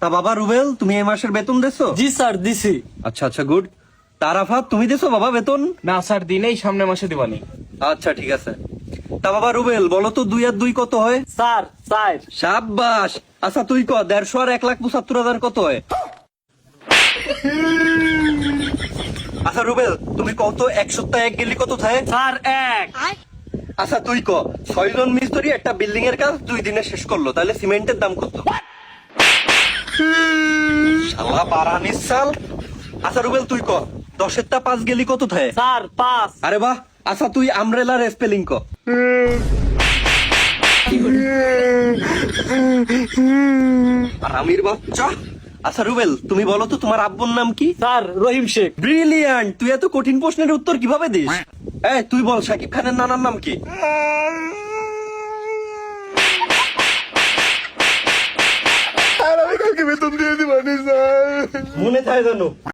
তা বাবা রুবেল, তুমি এই মাসের বেতন দেছো? জি স্যার দিছি। আচ্ছা আচ্ছা, গুড। তার আফাত, তুমি দেছো বাবা বেতন? না স্যার দিনেই, সামনে মাসে দিবানি। আচ্ছা ঠিক আছে। তা বাবা রুবেল, বলো তো 2 আর 2 কত হয়? স্যার স্যার সাব্বাস। আচ্ছা তুই ক, 150 আর 1,75,000 কত হয়? আচ্ছা রুবেল, তুমি কত, 1 সপ্তাহ 1 গেলি কত থাকে? স্যার এক। আচ্ছা তুই ক, 6 জন মিস্ত্রি একটা বিল্ডিং এর কাজ 2 দিনে শেষ করলো, তাহলে সিমেন্টের দাম কত? শালা বারানিস সাল। আচ্ছা রুবেল তুই ক, 10 এর টা 5 গেলি কত থাকে? স্যার পাঁচ। আরে বাহ। আচ্ছা তুই আমব্রেলার স্পেলিং ক। আমির বাচ্চা। আচ্ছা রুবেল, তুমি বলো তো তোমার আব্বুর নাম কি? স্যার রহিম শেখ। ব্রিলিয়ান্ট। তুই এত কঠিন প্রশ্নের উত্তর কিভাবে দিস? এই তুই বল, শাকিব খানের নানার নাম কি? আর আমি কালকে বেতন দিয়ে দিবানি স্যার। মনে থাকে জানো?